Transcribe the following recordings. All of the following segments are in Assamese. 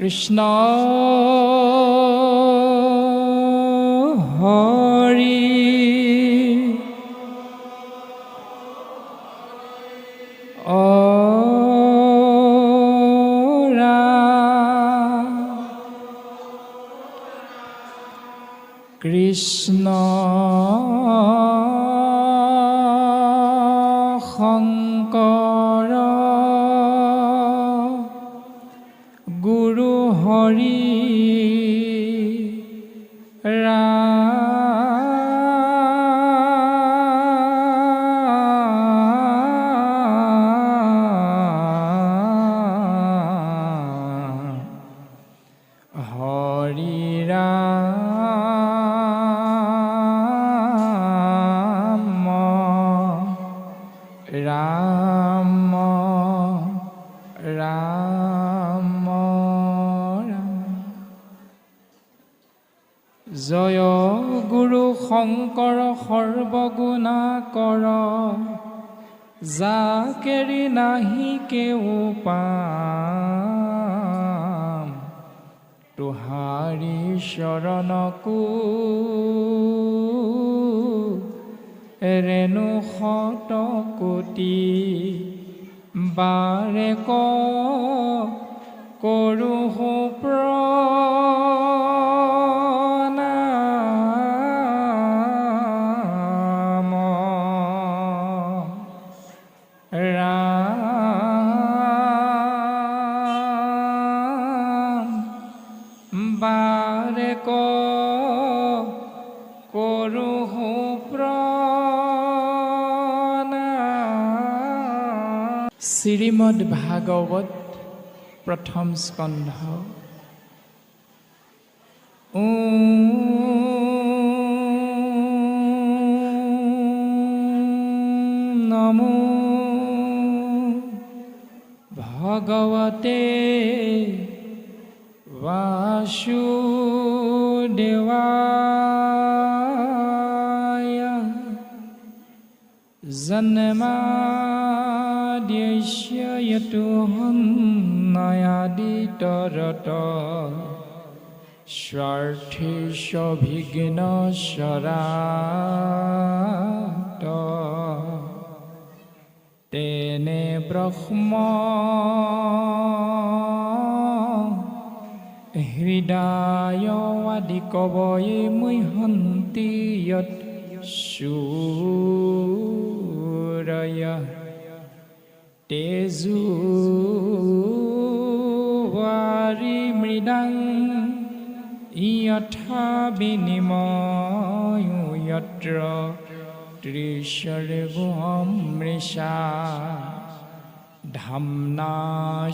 কৃষ্ণ হৰি কৃষ্ণ শংকৰ গুৰু হৰি ৰাম ৰাম জয় গুৰু শংকৰ সৰ্বগুণাকৰ যাকেৰি নাহি কেও পাম তোহাৰি চৰণকো ৰেণু শত কোটি বাৰে কৰো প্ৰণাম ৰাম বাৰে কৰো শ্ৰীমদ্ ভাগৱত প্ৰথম স্কন্ধ নমো ভগৱতে বাসুদেৱায় জন্মাদ্যস্য য়তোऽহন্নয়াদিতৰত স্বাৰ্থেষ্বিঘ্নস্বৰাট তেনে ব্ৰহ্ম হৃদয়াদিকৱয়ে মুহ্যন্তি য়ৎ সূৰয়ঃ তেজোৱাৰিমৃদাং যথা বিনিময়ো যত্ৰ ত্ৰিসৰ্গোऽমৃষা ধাম্না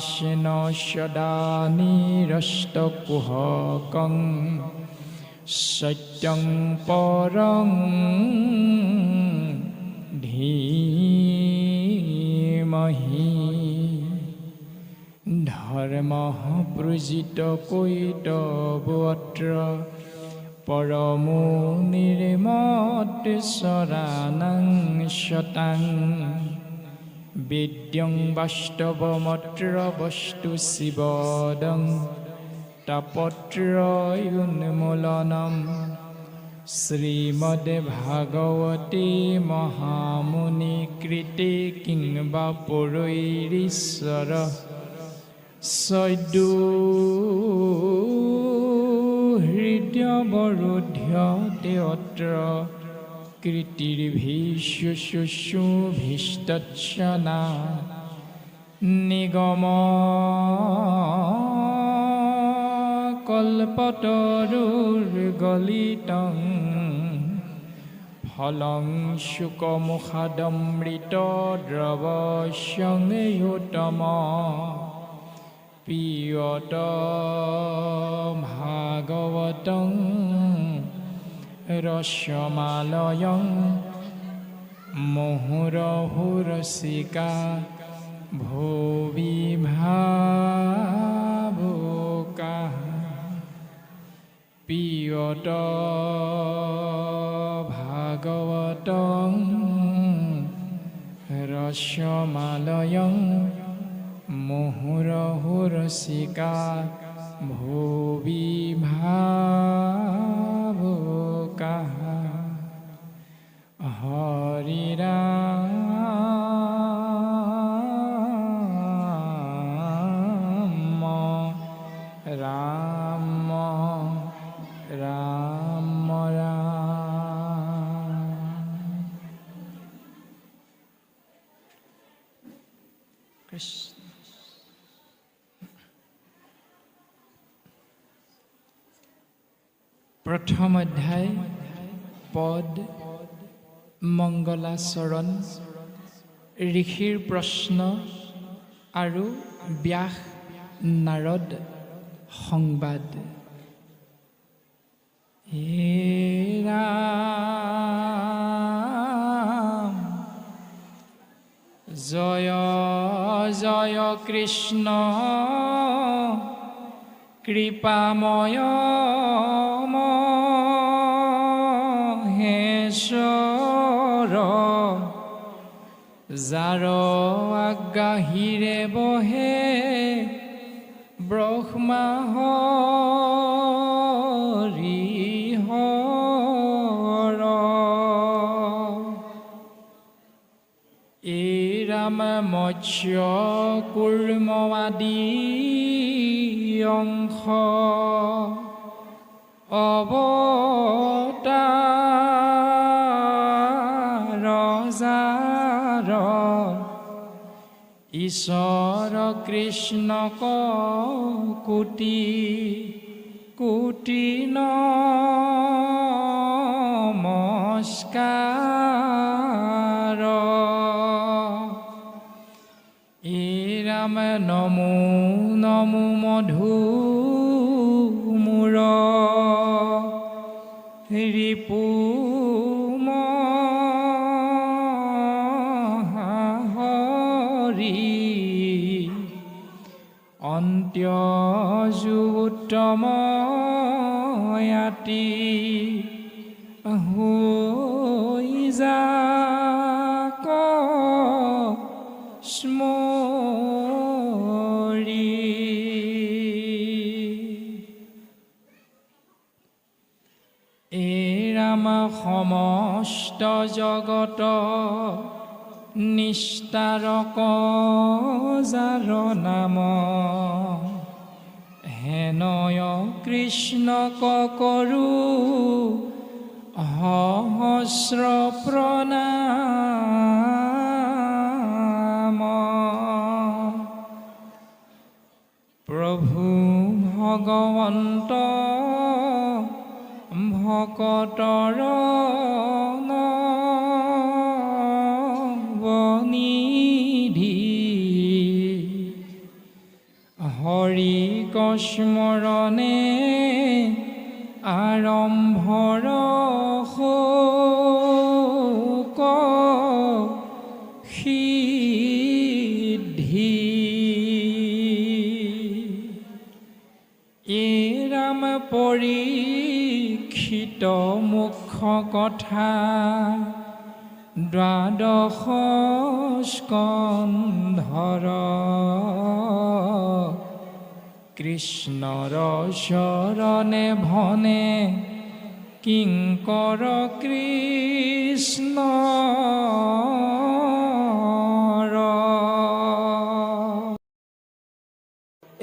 স্বেন সদা নিৰস্তকুহকং সত্যং পৰং ধীমহি ধৰ্মঃ প্ৰজিত কৈতৱত্ৰ পৰমো নিৰ্মৎসৰাণং শতাং বিদ্যং বাস্তৱমত্ৰ বস্তু শিৱদং তাপত্ৰয়োন্মূলনম শ্ৰীমদ্ ভাগৱতে মহামুনি কৃতে কিং বা পুৰৈৰীশ্বৰ সদ্যো হৃদয়বৰুধ্যতে অত্ৰ কৃতিৰ্ভিশুশুভিস্তৎসনা নিগম কল্পতৰুৰ্গলিতং ফলং শুকমুখাদমৃত দ্ৰৱস্যংয়োতম পিয়ত ভাগৱতং ৰসমালয়ং মুহুৰহুৰসিকা ভুবি ভাবুকাঃ পিয়ত ভাগৱতং ৰসমালয়ং মুহুৰহুৰসিকা ভুবি ভাবুকাঃ হৰি ৰাম ৰাম ৰাম ৰাম। কৃষ্ণ। প্ৰথম অধ্যায় পদ মংগলাচৰণ, ঋষিৰ প্ৰশ্ন আৰু ব্যাস নাৰদ সংবাদ। হে ৰাম জয় জয় কৃষ্ণ কৃপাময় মহেশ্বৰ, যাৰ আজ্ঞাহিৰে বহে ব্ৰহ্মা হৰি হৰ। এই ৰাম মৎস্য কুৰ্ম আদি অংশ অৱতাৰ যাৰ, ঈশ্বৰ কৃষ্ণক কোটি কোটি নমস্কাৰ। এই ৰাম নমো নমো মধু মূৰ ৰিপু মহাহৰি, অন্ত্যযুতময়াতি হৈ যাক স্মৰি। এই ৰাম সমস্ত জগত নিস্তাৰক, যাৰ নাম হেনয় কৃষ্ণক কৰো সহস্ৰ প্ৰণাম। প্ৰভু ভগৱন্ত ভকতৰ নৱনিধি, হৰি কস্মৰণে আৰম্ভৰ শোক সিদ্ধি। এই ৰাম পৰীক্ষিত মুখ্য কথা, দ্বাদশ স্কন্ধৰ, কৃষ্ণৰ চৰণে ভনে কিংকৰ কৃষ্ণৰ।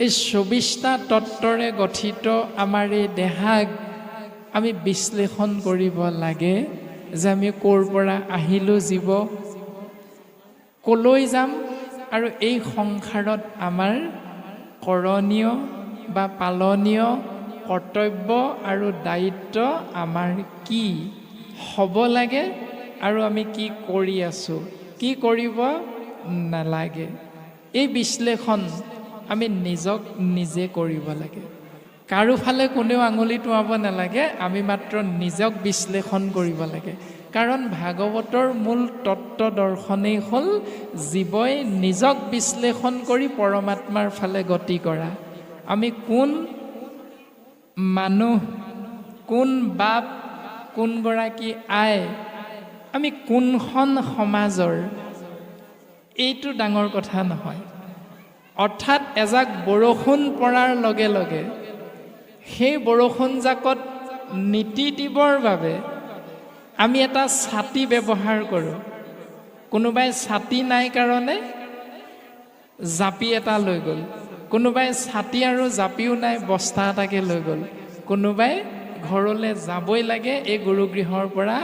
এই 24টা তত্ত্বৰে গঠিত আমাৰ এই দেহাক আমি বিশ্লেষণ কৰিব লাগে যে আমি ক'ৰ পৰা আহিলোঁ, জীৱ ক'লৈ যাম, আৰু এই সংসাৰত আমাৰ কৰণীয় বা পালনীয় কৰ্তব্য আৰু দায়িত্ব আমাৰ কি হ'ব লাগে, আৰু আমি কি কৰি আছোঁ, কি কৰিব নালাগে। এই বিশ্লেষণ আমি নিজক নিজে কৰিব লাগে। কাৰোফালে কোনেও আঙুলি টোৱাব নালাগে, আমি মাত্ৰ নিজক বিশ্লেষণ কৰিব লাগে। কাৰণ ভাগৱতৰ মূল তত্ত্ব দৰ্শনেই হ'ল জীৱই নিজক বিশ্লেষণ কৰি পৰমাত্মাৰ ফালে গতি কৰা। আমি কোন মানুহ, কোন বাপ, কোনগৰাকী আই, আমি কোনখন সমাজৰ, এইটো ডাঙৰ কথা নহয়। অৰ্থাৎ এজাক বৰষুণ পৰাৰ লগে লগে সেই বৰষুণজাকত নিতিতিবৰ বাবে আমি এটা ছাতি ব্যৱহাৰ কৰোঁ। কোনোবাই ছাতি নাই কাৰণে জাপি এটা লৈ গ'ল, কোনোবাই ছাতি আৰু জাপিও নাই বস্তা এটাকে লৈ গ'ল, কোনোবাই ঘৰলৈ যাবই লাগে এই গুৰুগৃহৰ পৰা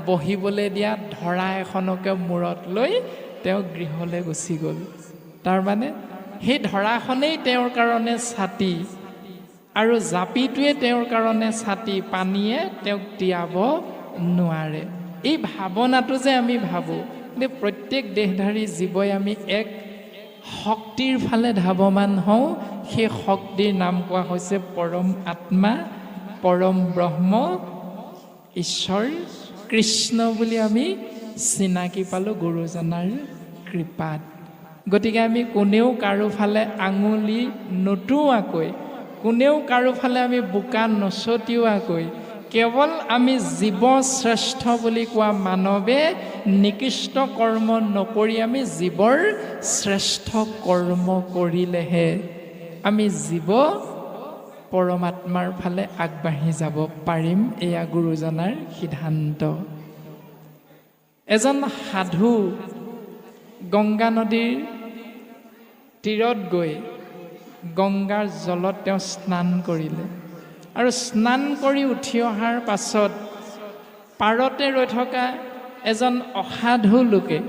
বহিবলৈ দিয়া ধৰা এখনকে মূৰত লৈ তেওঁ গৃহলৈ গুচি গ'ল। তাৰমানে সেই ধৰাখনেই তেওঁৰ কাৰণে ছাতি আৰু জাপিটোৱে তেওঁৰ কাৰণে ছাতি, পানীয়ে তেওঁক তিয়াব নোৱাৰে। এই ভাৱনাটো যে আমি ভাবোঁ যে প্ৰত্যেক দেহধাৰী জীৱই আমি এক শক্তিৰ ফালে ধাৱমান হওঁ, সেই শক্তিৰ নাম কোৱা হৈছে পৰম আত্মা, পৰম ব্ৰহ্ম, ঈশ্বৰ কৃষ্ণ বুলি আমি চিনাকি পালোঁ গুৰুজনাৰ কৃপাত। গতিকে আমি কোনেও কাৰোফালে আঙুলি নুটোৱাকৈ, কোনেও কাৰোফালে আমি বোকা নছটিওৱাকৈ, কেৱল আমি জীৱ শ্ৰেষ্ঠ বুলি কোৱা মানৱে নিকৃষ্ট কৰ্ম নকৰি আমি জীৱৰ শ্ৰেষ্ঠ কৰ্ম কৰিলেহে আমি জীৱ পৰমাত্মাৰ ফালে আগবাঢ়ি যাব পাৰিম। এয়া গুৰুজনাৰ সিদ্ধান্ত। এজন সাধু গংগা নদীৰ তীৰত গৈ গংগাৰ জলত তেওঁ স্নান কৰিলে আৰু স্নান কৰি উঠি অহাৰ পাছত পাৰতে ৰৈ থকা এজন অসাধু লোকে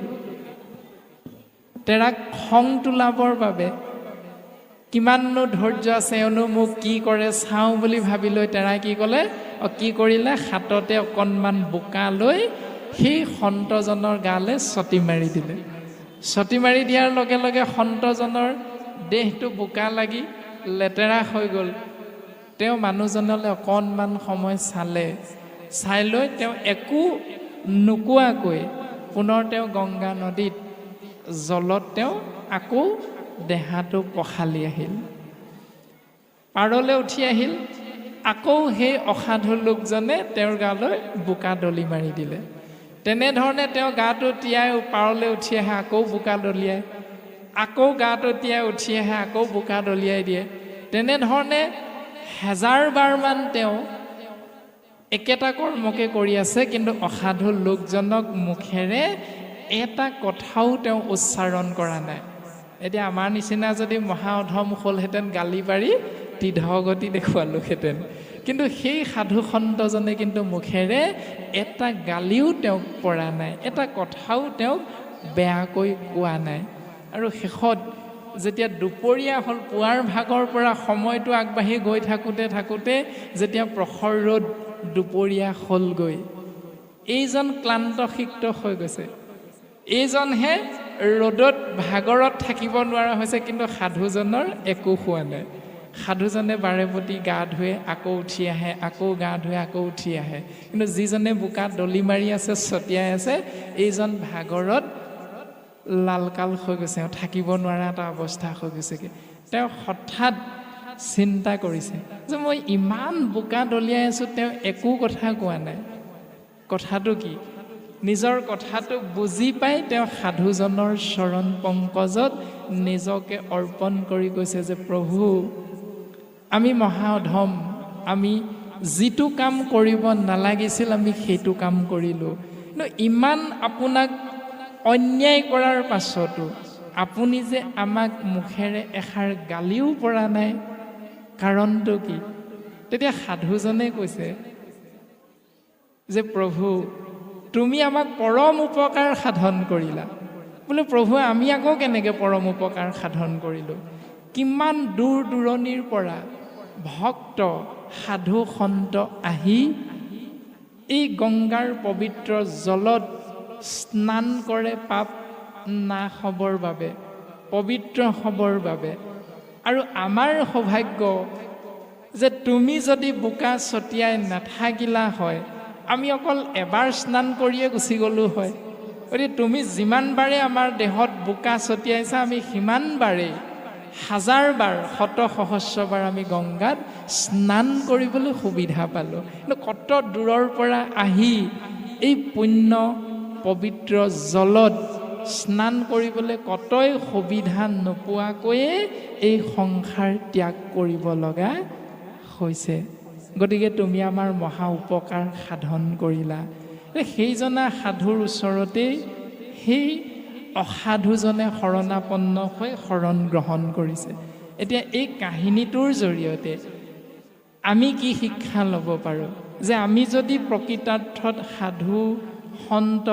তেৰাক খং তোলাবৰ বাবে কিমাননো ধৈৰ্য আছে, এওঁনো মোক কি কৰে চাওঁ বুলি ভাবি লৈ তেৰাই কি ক'লে, কি কৰিলে, হাততে অকণমান বোকা লৈ সেই সন্তজনৰ গালৈ ছটি মাৰি দিলে। ছটি মাৰি দিয়াৰ লগে লগে সন্তজনৰ দেহটো বোকা লাগি লেতেৰা হৈ গ'ল। তেওঁ মানুহজনলৈ অকণমান সময় চালে, চাই লৈ তেওঁ একো নোকোৱাকৈ পুনৰ তেওঁ গংগা নদীত জলত তেওঁ আকৌ দেহাটো পখালি আহিল, পাৰলৈ উঠি আহিল। আকৌ সেই অসাধু লোকজনে তেওঁৰ গালৈ বোকা দলি মাৰি দিলে। তেনেধৰণে তেওঁ গাটো তিয়াই পাৰলৈ উঠি আহে, আকৌ বোকা দলিয়ায়, আকৌ গাটো তিয়াই উঠি আহে, আকৌ বোকা দলিয়াই দিয়ে। তেনেধৰণে হেজাৰবাৰমান তেওঁ একেটা কৰ্মকে কৰি আছে, কিন্তু অসাধু লোকজনক মুখেৰে এটা কথাও তেওঁ উচ্চাৰণ কৰা নাই। এতিয়া আমাৰ নিচিনা যদি মহা অধম হ'লহেঁতেন গালি পাৰি তীধগতি দেখুৱালোহেঁতেন, কিন্তু সেই সাধু সন্তজনে কিন্তু মুখেৰে এটা গালিও তেওঁক পৰা নাই, এটা কথাও তেওঁক বেয়াকৈ কোৱা নাই। আৰু শেষত যেতিয়া দুপৰীয়া হ'ল, পুৱাৰ ভাগৰ পৰা সময়টো আগবাঢ়ি গৈ থাকোঁতে যেতিয়া প্ৰখৰ ৰ'দ দুপৰীয়া হ'লগৈ, এইজন ক্লান্তসিক্ত হৈ গৈছে, এইজনহে ৰ'দত ভাগৰত থাকিব নোৱাৰা হৈছে, কিন্তু সাধুজনৰ একো হোৱা নাই। সাধুজনে বাৰে প্ৰতি গা ধুৱে, আকৌ উঠি আহে, আকৌ গা ধুৱে, আকৌ উঠি আহে, কিন্তু যিজনে বোকা দলি মাৰি আছে, ছটিয়াই আছে, এইজন ভাগৰত লালকাল হৈ গৈছে, থাকিব নোৱাৰা এটা অৱস্থা হৈ গৈছেগৈ। তেওঁ হঠাৎ চিন্তা কৰিছে যে মই ইমান বোকা দলিয়াই আছোঁ, তেওঁ একো কথা কোৱা নাই, কথাটো কি? নিজৰ কথাটো বুজি পাই তেওঁ সাধুজনৰ চৰণ পংকজত নিজকে অৰ্পণ কৰি কৈছে যে প্ৰভু, আমি মহা অধম, আমি যিটো কাম কৰিব নালাগিছিল আমি সেইটো কাম কৰিলোঁ, কিন্তু ইমান আপোনাক অন্যায় কৰাৰ পাছতো আপুনি যে আমাক মুখেৰে এষাৰ গালিও পৰা নাই, কাৰণটো কি? তেতিয়া সাধুজনে কৈছে যে প্ৰভু, তুমি আমাক পৰম উপকাৰ সাধন কৰিলা। বোলে প্ৰভু, আমি আকৌ কেনেকৈ পৰম উপকাৰ সাধন কৰিলোঁ? কিমান দূৰ দূৰণিৰ পৰা ভক্ত সাধু সন্ত আহি এই গংগাৰ পবিত্ৰ জলত স্নান কৰে পাপ নাশ হ'বৰ বাবে, পবিত্ৰ হ'বৰ বাবে। আৰু আমাৰ সৌভাগ্য যে তুমি যদি বোকা ছটিয়াই নাথাকিলা হয়, আমি অকল এবাৰ স্নান কৰিয়ে গুচি গ'লোঁ হয়। গতিকে তুমি যিমানবাৰে আমাৰ দেহত বোকা ছটিয়াইছা, আমি সিমানবাৰেই হাজাৰবাৰ, শত সহস্ৰবাৰ আমি গংগাত স্নান কৰিবলৈ সুবিধা পালোঁ। কিন্তু কত দূৰৰ পৰা আহি এই পুণ্য পবিত্ৰ জলত স্নান কৰিবলৈ কতই সুবিধা নোপোৱাকৈয়ে এই সংসাৰ ত্যাগ কৰিব লগা হৈছে, গতিকে তুমি আমাৰ মহা উপকাৰ সাধন কৰিলা। সেইজনা সাধুৰ ওচৰতেই সেই অসাধুজনে শৰণাপন্ন হৈ শৰণ গ্ৰহণ কৰিছে। এতিয়া এই কাহিনীটোৰ জৰিয়তে আমি কি শিক্ষা ল'ব পাৰোঁ? যে আমি যদি প্ৰকৃতাৰ্থত সাধু সন্ত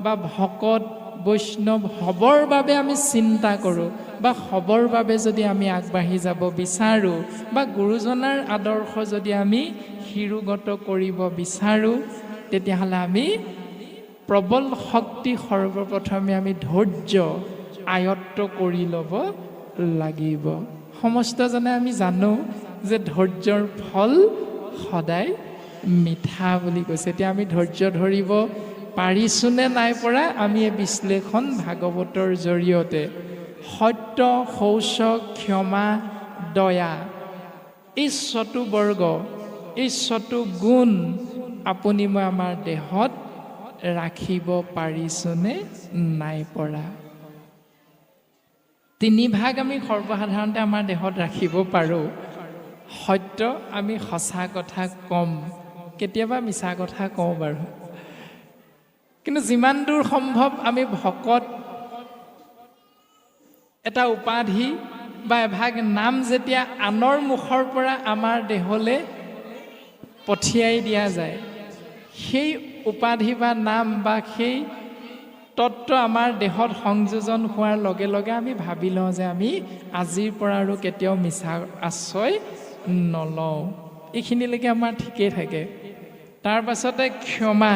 বা ভকত বৈষ্ণৱ হ'বৰ বাবে আমি চিন্তা কৰোঁ বা হ'বৰ বাবে যদি আমি আগবাঢ়ি যাব বিচাৰোঁ বা গুৰুজনাৰ আদৰ্শ যদি আমি শিৰোগত কৰিব বিচাৰোঁ, তেতিয়াহ'লে আমি প্ৰবল শক্তি সৰ্বপ্ৰথমে আমি ধৈৰ্য আয়ত্ত কৰি ল'ব লাগিব। সমস্তজনে আমি জানো যে ধৈৰ্যৰ ফল সদায় মিঠা বুলি কৈছে। এতিয়া আমি ধৈৰ্য ধৰিব পাৰিছোনে নাই পৰা, আমি এই বিশ্লেষণ ভাগৱতৰ জৰিয়তে সত্য, শৌচ, ক্ষমা, দয়া, এই ছটো বৰ্গ, এই ছটো গুণ আপুনি মই আমাৰ দেহত ৰাখিব পাৰিছোনে নাই পৰা। 3 ভাগ আমি সৰ্বসাধাৰণতে আমাৰ দেহত ৰাখিব পাৰোঁ। সত্য, আমি সঁচা কথা কম, কেতিয়াবা মিছা কথা কওঁ বাৰু, কিন্তু যিমান দূৰ সম্ভৱ আমি ভকত এটা উপাধি বা এভাগ নাম যেতিয়া আনৰ মুখৰ পৰা আমাৰ দেহলৈ পঠিয়াই দিয়া যায়, সেই উপাধি বা নাম বা সেই তত্ত্ব আমাৰ দেহত সংযোজন হোৱাৰ লগে লগে আমি ভাবি লওঁ যে আমি আজিৰ পৰা আৰু কেতিয়াও মিছা আশ্ৰয় নলওঁ। এইখিনিলৈকে আমাৰ ঠিকেই থাকে। তাৰ পাছতে ক্ষমা,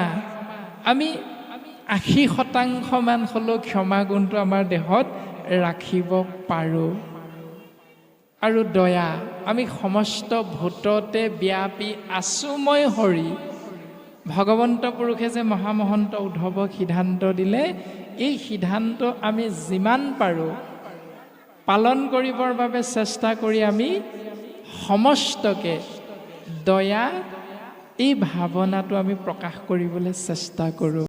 আমি 80% হ'লেও ক্ষমা গুণটো আমাৰ দেহত ৰাখিব পাৰোঁ। আৰু দয়া, আমি সমস্ত ভূততে ব্যাপী আছো মই হৰি। ভগৱন্ত পুৰুষে যে মহামহন্ত উদ্ধৱক সিদ্ধান্ত দিলে, এই সিদ্ধান্ত আমি যিমান পাৰোঁ পালন কৰিবৰ বাবে চেষ্টা কৰি আমি সমস্তকে দয়া, এই ভাৱনাটো আমি প্ৰকাশ কৰিবলৈ চেষ্টা কৰোঁ।